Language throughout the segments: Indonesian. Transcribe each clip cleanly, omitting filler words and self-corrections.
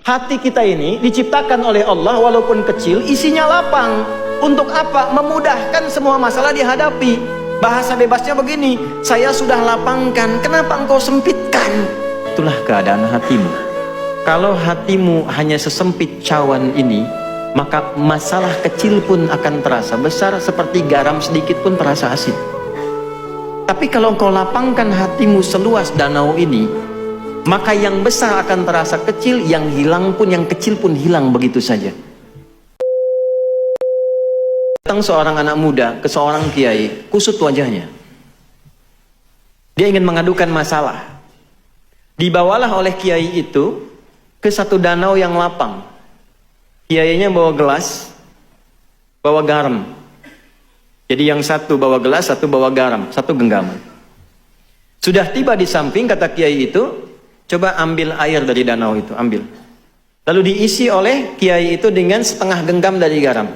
hati kita ini diciptakan oleh Allah walaupun kecil, isinya lapang. Untuk apa? Memudahkan semua masalah dihadapi. Bahasa bebasnya begini, saya sudah lapangkan, kenapa engkau sempitkan? Itulah keadaan hatimu. Kalau hatimu hanya sesempit cawan ini, maka masalah kecil pun akan terasa besar, seperti garam sedikit pun terasa asin. Tapi kalau engkau lapangkan hatimu seluas danau ini, maka yang besar akan terasa kecil, yang hilang pun, yang kecil pun hilang begitu saja. Datang seorang anak muda ke seorang kiai, kusut wajahnya. Dia ingin mengadukan masalah. Dibawalah oleh kiai itu ke satu danau yang lapang. Kiainya bawa gelas, bawa garam. Jadi yang satu bawa gelas, satu bawa garam, satu genggaman. Sudah tiba di samping, kata kiai itu, coba ambil air dari danau itu, ambil. Lalu diisi oleh kiai itu dengan setengah genggam dari garam.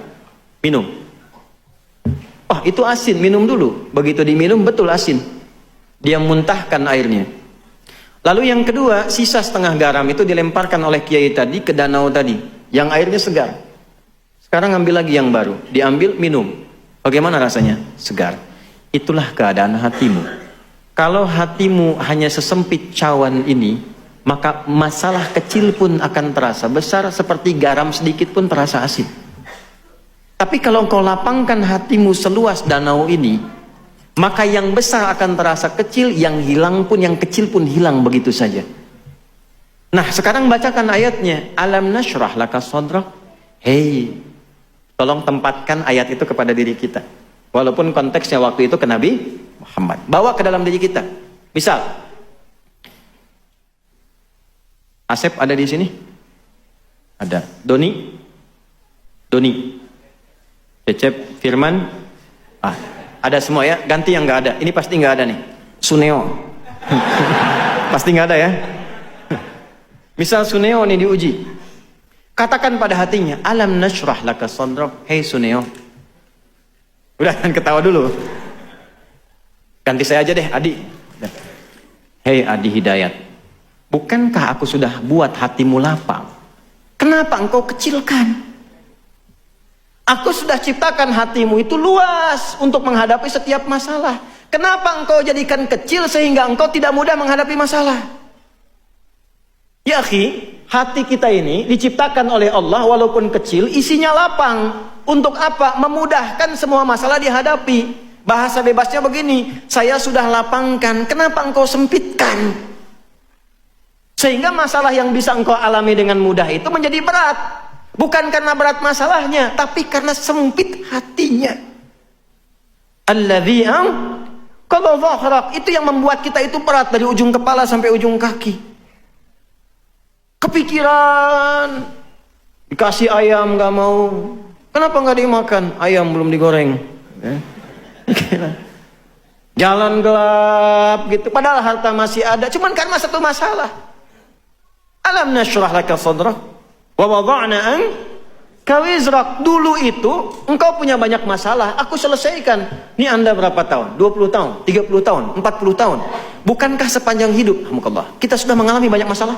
Minum. Oh, itu asin, minum dulu. Begitu diminum, betul asin. Dia muntahkan airnya. Lalu yang kedua, sisa setengah garam itu dilemparkan oleh kiai tadi ke danau tadi, yang airnya segar. Sekarang ambil lagi yang baru, diambil, minum. Bagaimana rasanya? Segar. Itulah keadaan hatimu. Kalau hatimu hanya sesempit cawan ini, maka masalah kecil pun akan terasa besar, seperti garam sedikit pun terasa asin. Tapi kalau engkau lapangkan hatimu seluas danau ini, maka yang besar akan terasa kecil, yang hilang pun, yang kecil pun hilang begitu saja. Nah, sekarang bacakan ayatnya. Alam nashrah laka sadrak. Hei, tolong tempatkan ayat itu kepada diri kita. Walaupun konteksnya waktu itu ke Nabi Muhammad. Bawa ke dalam diri kita. Misal, Asep ada di sini? Ada. Doni? Cecep, Firman? Ada semua ya? Ganti yang nggak ada. Ini pasti nggak ada nih. Suneo. Pasti nggak ada ya? Misal Suneo nih diuji. Katakan pada hatinya, alam nashrah laka sadrak. Hei Suneo. Udah, kan ketawa dulu. Ganti saya aja deh, Adi. Hei Adi Hidayat. Bukankah aku sudah buat hatimu lapang? Kenapa engkau kecilkan? Aku sudah ciptakan hatimu itu luas untuk menghadapi setiap masalah. Kenapa engkau jadikan kecil sehingga engkau tidak mudah menghadapi masalah? Ya akhi, hati kita ini diciptakan oleh Allah walaupun kecil, isinya lapang. Untuk apa? Memudahkan semua masalah dihadapi. Bahasa bebasnya begini, saya sudah lapangkan, kenapa engkau sempitkan? Sehingga masalah yang bisa engkau alami dengan mudah itu menjadi berat. Bukan karena berat masalahnya, tapi karena sempit hatinya. Alladzi qadha dhahrak, itu yang membuat kita itu berat dari ujung kepala sampai ujung kaki. Kepikiran, dikasih ayam nggak mau, kenapa nggak dimakan? Ayam belum digoreng. Jalan gelap gitu, padahal harta masih ada, cuman karena satu masalah. Alam nashrah laka sadrak wa wada'na anka wizrak. Dulu itu engkau punya banyak masalah, aku selesaikan. Ini Anda berapa tahun? 20 tahun, 30 tahun, 40 tahun. Bukankah sepanjang hidup kita sudah mengalami banyak masalah?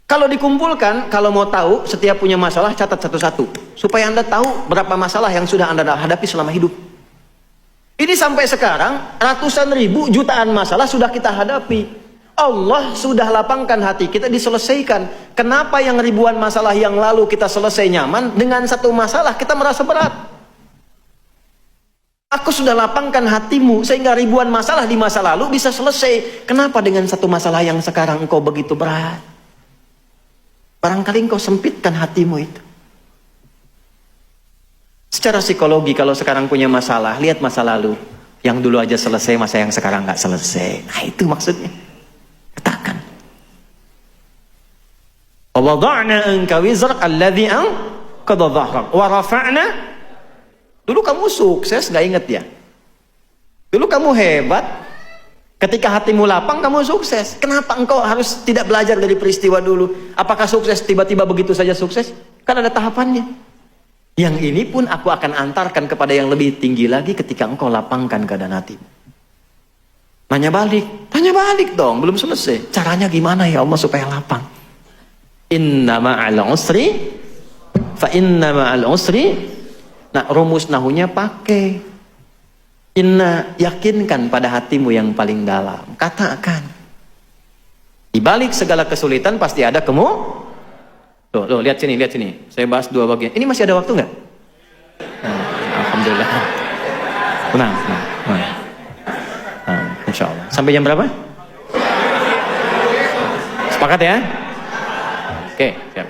Kalau dikumpulkan, kalau mau tahu setiap punya masalah, catat satu-satu supaya Anda tahu berapa masalah yang sudah Anda hadapi selama hidup. Ini sampai sekarang ratusan ribu, jutaan masalah sudah kita hadapi. Allah sudah lapangkan hati kita, diselesaikan. Kenapa yang ribuan masalah yang lalu kita selesai nyaman, dengan satu masalah kita merasa berat? Aku sudah lapangkan hatimu sehingga ribuan masalah di masa lalu bisa selesai. Kenapa dengan satu masalah yang sekarang engkau begitu berat? Barangkali engkau sempitkan hatimu itu. Secara psikologi, kalau sekarang punya masalah, lihat masa lalu. Yang dulu aja selesai, masa yang sekarang nggak selesai. Nah itu maksudnya. Katakan. Wa wada'na anka wizrak alladzi anqadha dhahrak wa rafa'na. Dulu kamu sukses, gak inget ya? Dulu kamu hebat. Ketika hatimu lapang, kamu sukses. Kenapa engkau harus tidak belajar dari peristiwa dulu? Apakah sukses tiba-tiba begitu saja sukses? Kan ada tahapannya. Yang ini pun aku akan antarkan kepada yang lebih tinggi lagi ketika engkau lapangkan keadaan hatimu. Tanya balik dong, belum selesai. Caranya gimana ya Allah supaya lapang? Inna ma'al usri fa inna ma'al usri. Nah, rumus nahunya pakai inna, yakinkan pada hatimu yang paling dalam. Katakan, di balik segala kesulitan pasti ada Loh, lihat sini. Saya bahas dua bagian. Ini masih ada waktu nggak? Alhamdulillah. Tenang. Insya Allah. Sampai jam berapa? Sepakat ya? Oke, siap.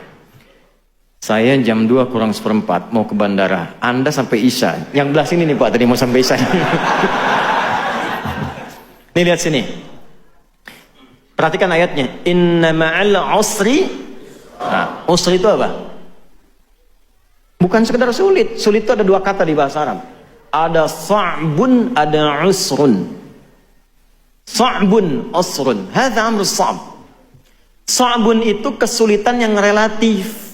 Saya jam 2 kurang seperempat mau ke bandara. Anda sampai Isya. Yang belah sini nih Pak, tadi mau sampai Isya. Nih lihat sini. Perhatikan ayatnya. Inna ma'al usri. Nah, usri itu apa? Bukan sekedar sulit. Sulit itu ada dua kata di bahasa Arab. Ada sa'bun, ada usrun. Sa'bun, usrun. Hadza amru sa'b. Sa'bun itu kesulitan yang relatif.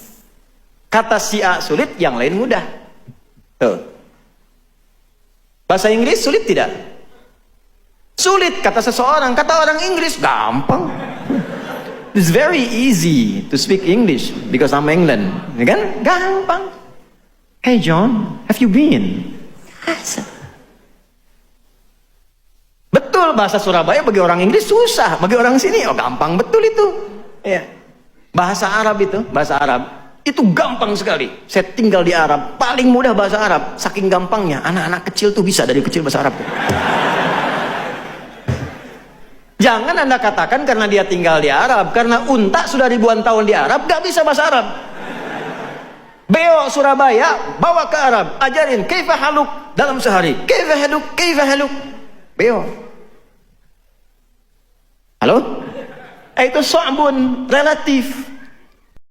Kata si A sulit, yang lain mudah. Tuh. Bahasa Inggris sulit tidak? Sulit kata seseorang, kata orang Inggris gampang. It's very easy to speak English because I'm England, ya kan? Gampang. Hey John, have you been? Betul, bahasa Surabaya bagi orang Inggris susah, bagi orang sini gampang betul itu. Ya. Bahasa Arab itu gampang sekali. Saya tinggal di Arab, paling mudah bahasa Arab. Saking gampangnya, anak-anak kecil tuh bisa dari kecil bahasa Arab tuh. Jangan Anda katakan karena dia tinggal di Arab, karena unta sudah ribuan tahun di Arab gak bisa bahasa Arab. Beo Surabaya bawa ke Arab, ajarin kaifa haluk dalam sehari. Kaifa haluk. Beo. Halo? Itu so'bun relatif.